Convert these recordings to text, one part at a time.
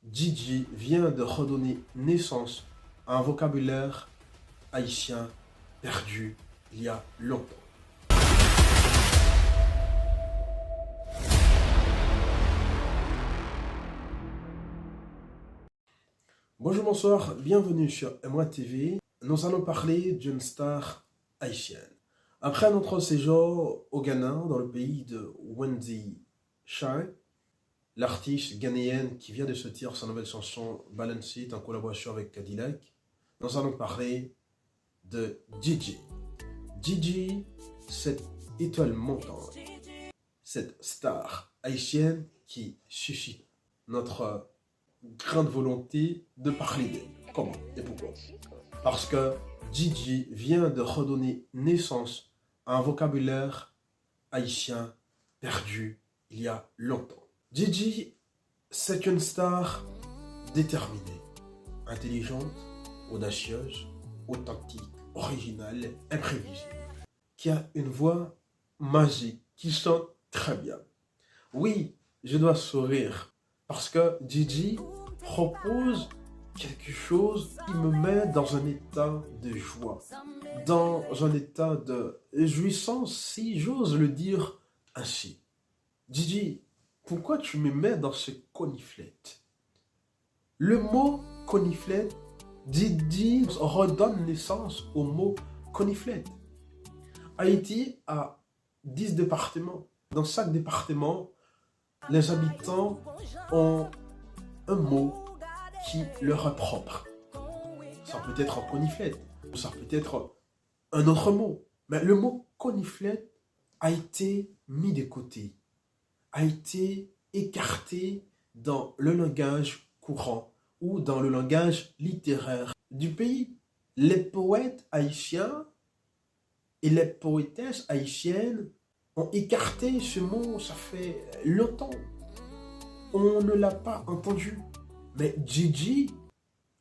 Djidji vient de redonner naissance à un vocabulaire haïtien perdu il y a longtemps. Bonjour, bonsoir, bienvenue sur Moi TV. Nous allons parler d'une star haïtienne. Après notre séjour au Ghana, dans le pays de Wendy Shine, l'artiste ghanéenne qui vient de sortir sa nouvelle chanson Balance It en collaboration avec Cadillac, nous allons parler de Djidji. Djidji, cette étoile montante, cette star haïtienne qui suscite notre grande volonté de parler d'elle. Comment et pourquoi? Parce que Djidji vient de redonner naissance à un vocabulaire haïtien perdu il y a longtemps. Djidji, c'est une star déterminée, intelligente, audacieuse, authentique, originale, imprévisible, qui a une voix magique, qui chante très bien. Oui, je dois sourire, parce que Djidji propose quelque chose qui me met dans un état de joie, dans un état de jouissance, si j'ose le dire ainsi. Djidji, pourquoi tu me mets dans ce coniflette? Le mot coniflette, Djidji redonne naissance au mot coniflette. Haïti a 10 départements. Dans chaque département, les habitants ont un mot qui leur est propre. Ça peut être un coniflette, ça peut être un autre mot. Mais le mot coniflette a été mis de côté, a été écarté dans le langage courant ou dans le langage littéraire du pays. Les poètes haïtiens et les poétesses haïtiennes ont écarté ce mot, ça fait longtemps. On ne l'a pas entendu. Mais Djidji,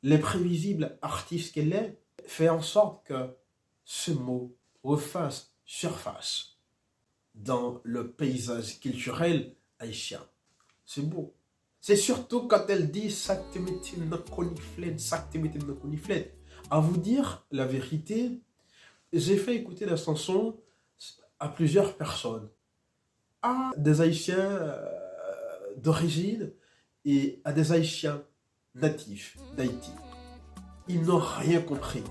l'imprévisible artiste qu'elle est, fait en sorte que ce mot refasse surface dans le paysage culturel haïtien. C'est beau. C'est surtout quand elle dit « Saktemetim na koniflet, saktemetim na koniflet ». À vous dire la vérité, j'ai fait écouter la chanson à plusieurs personnes. À des Haïtiens d'origine et à des Haïtiens natifs d'Haïti. Ils n'ont rien compris.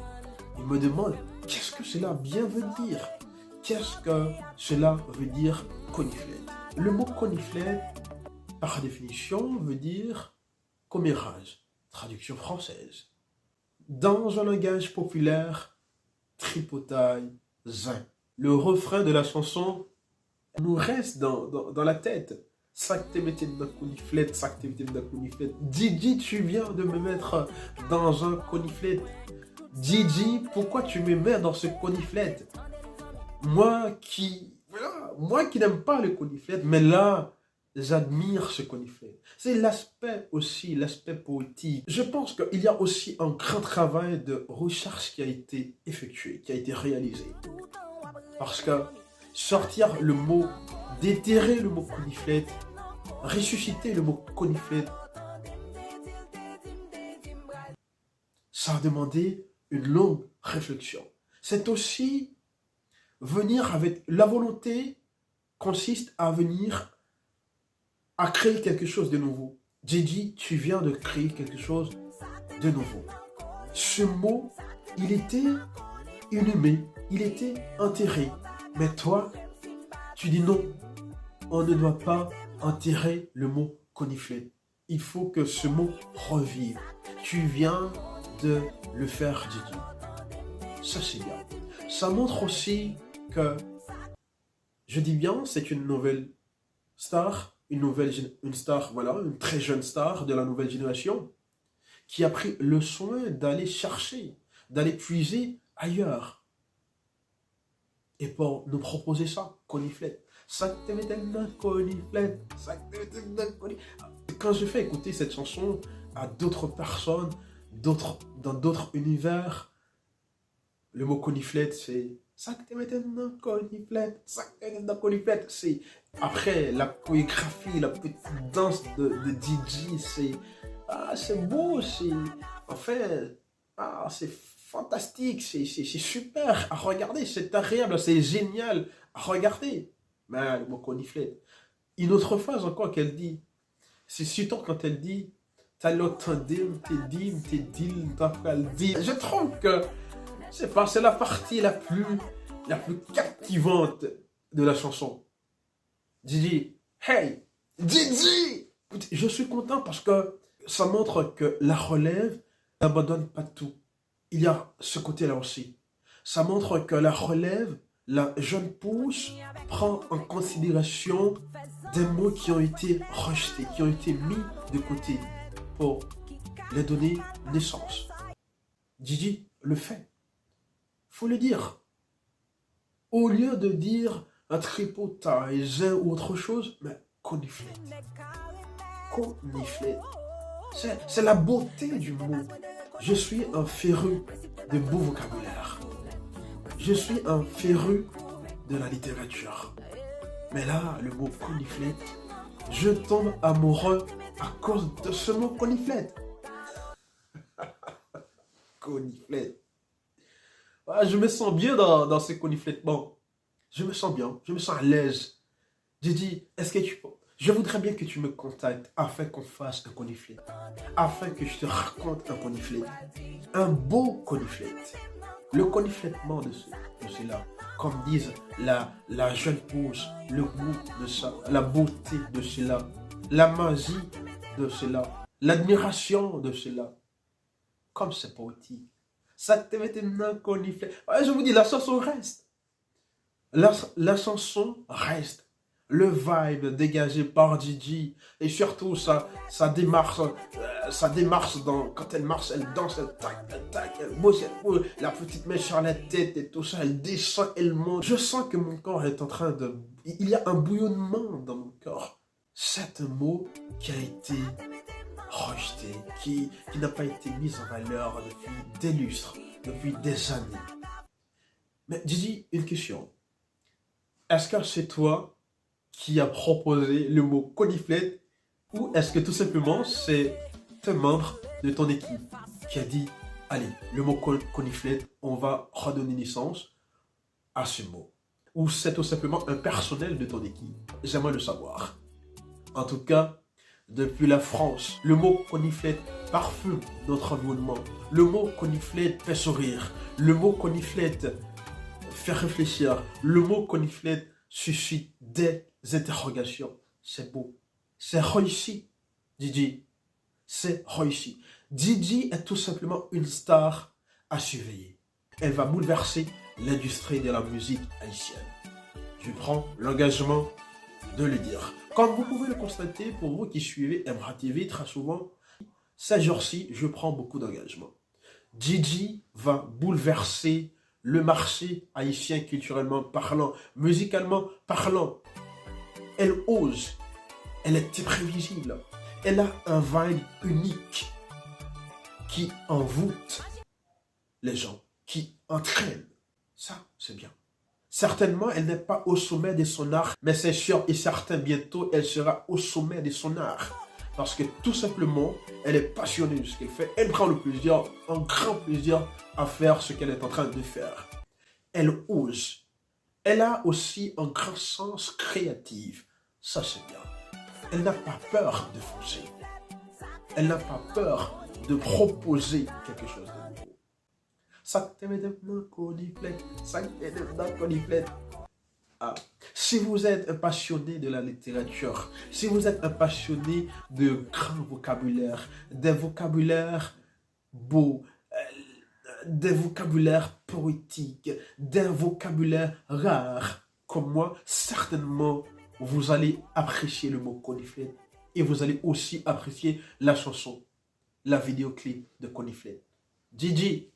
Ils me demandent qu'est-ce que cela bien veut dire. Qu'est-ce que cela veut dire coniflette? Le mot coniflette, par définition, veut dire commérage, traduction française. Dans un langage populaire, tripotaille, zin. Le refrain de la chanson nous reste dans la tête. Djidji, tu viens de me mettre dans un coniflette. Djidji, pourquoi tu me mets dans ce coniflette? Moi qui n'aime pas le coniflette, mais là, j'admire ce coniflette. C'est l'aspect aussi, l'aspect poétique. Je pense qu'il y a aussi un grand travail de recherche qui a été effectué, qui a été réalisé. Parce que sortir le mot, déterrer le mot coniflette, ressusciter le mot coniflette, ça a demandé une longue réflexion. C'est aussi venir avec la volonté consiste à venir à créer quelque chose de nouveau. Djidji, tu viens de créer quelque chose de nouveau. Ce mot, il était inhumé, il était enterré. Mais toi, tu dis non, on ne doit pas enterrer le mot coniflette. Il faut que ce mot revive. Tu viens de le faire, Djidji. Ça, c'est bien. Ça montre aussi que, je dis bien, c'est une nouvelle star, une star, voilà, une très jeune star de la nouvelle génération, qui a pris le soin d'aller chercher, d'aller puiser ailleurs. Et pour nous proposer ça, coniflette. Quand je fais écouter cette chanson à d'autres personnes, dans d'autres univers, le mot coniflette, c'est c'est après la chorégraphie, la petite danse de Djidji, Ah, c'est beau, c'est... En fait, ah, c'est fantastique, c'est super à regarder, c'est agréable, c'est génial à regarder. Mais le mot coniflette. Une autre phrase encore qu'elle dit, c'est surtout quand elle dit t'as l'entendu, t'es dit, t'as pas le dit. Je trouve que c'est la partie la plus captivante de la chanson. Didi, hey, Didi! Je suis content parce que ça montre que la relève n'abandonne pas tout. Il y a ce côté-là aussi. Ça montre que la relève, la jeune pousse, prend en considération des mots qui ont été rejetés, qui ont été mis de côté pour les donner naissance. Didi le fait. Faut le dire. Au lieu de dire un tripotage ou autre chose, mais coniflette. Coniflette. C'est la beauté du mot. Je suis un féru de beau vocabulaire. Je suis un féru de la littérature. Mais là, le mot coniflette, je tombe amoureux à cause de ce mot coniflette. Coniflette. Ah, je me sens bien dans ces coniflettements. Je me sens bien, je me sens à l'aise. J'ai dit, est-ce que tu... Je voudrais bien que tu me contactes afin qu'on fasse un coniflet. Afin que je te raconte un coniflet. Un beau coniflet. Le coniflettement de cela. Comme disent la jeune pousse, le goût de ça, la beauté de cela, la magie de cela, l'admiration de cela. Comme c'est poétique. Ça te met un coniflet. Ouais, je vous dis, la chanson reste. La chanson reste. Le vibe dégagé par Gigi et surtout sa démarche quand elle marche, elle danse, elle tac, elle bouge, la petite mèche sur la tête et tout ça, elle descend, elle monte. Je sens que mon corps est en train de... Il y a un bouillonnement dans mon corps. C'est un mot qui a été rejeté, qui n'a pas été mis en valeur depuis des lustres, depuis des années. Mais Gigi, une question. Est-ce que c'est toi qui a proposé le mot coniflette ou est-ce que tout simplement c'est un membre de ton équipe qui a dit allez, le mot coniflette, on va redonner naissance à ce mot, ou c'est tout simplement un personnel de ton équipe? J'aimerais le savoir. En tout cas, depuis la France, le mot coniflette parfume notre environnement. Le mot coniflette fait sourire. Le mot coniflette fait réfléchir. Le mot coniflette suscite des interrogations. C'est beau. C'est réussi, Didi. C'est réussi. Didi est tout simplement une star à surveiller. Elle va bouleverser l'industrie de la musique haïtienne. Je prends l'engagement de le dire. Comme vous pouvez le constater, pour vous qui suivez Emra TV très souvent, ces jours-ci, je prends beaucoup d'engagement. Didi va bouleverser le marché haïtien culturellement parlant, musicalement parlant. Elle ose, elle est imprévisible, elle a un vibe unique qui envoûte les gens, qui entraîne. Ça, c'est bien. Certainement, elle n'est pas au sommet de son art, mais c'est sûr et certain, bientôt, elle sera au sommet de son art. Parce que tout simplement, elle est passionnée de ce qu'elle fait. Elle prend le plaisir, un grand plaisir à faire ce qu'elle est en train de faire. Elle ose. Elle a aussi un grand sens créatif. Ça, c'est bien. Elle n'a pas peur de foncer. Elle n'a pas peur de proposer quelque chose de nouveau. Ça te met de coniflette. Ça te met de coniflette. Ah. Si vous êtes un passionné de la littérature, si vous êtes un passionné de grand vocabulaire, des vocabulaires beaux, des vocabulaires poétiques, des vocabulaires rares, comme moi, certainement, vous allez apprécier le mot coniflette et vous allez aussi apprécier la chanson, la vidéoclip de coniflette. Gigi,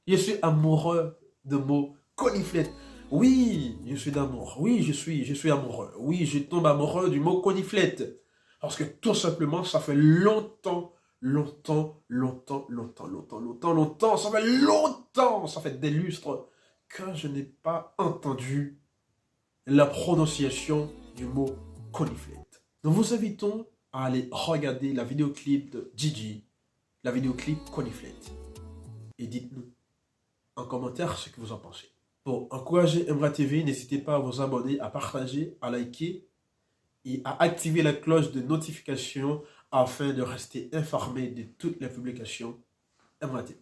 je suis amoureux de mots coniflette. Oui, je suis d'amour. Oui, je suis amoureux. Oui, je tombe amoureux du mot coniflette. Parce que tout simplement, ça fait longtemps, ça fait des lustres que je n'ai pas entendu la prononciation du mot coniflette. Nous vous invitons à aller regarder la vidéoclip de Gigi, la vidéoclip Coniflet. Et dites-nous en commentaire ce que vous en pensez. Pour encourager Emra TV, n'hésitez pas à vous abonner, à partager, à liker et à activer la cloche de notification afin de rester informé de toutes les publications Emra TV.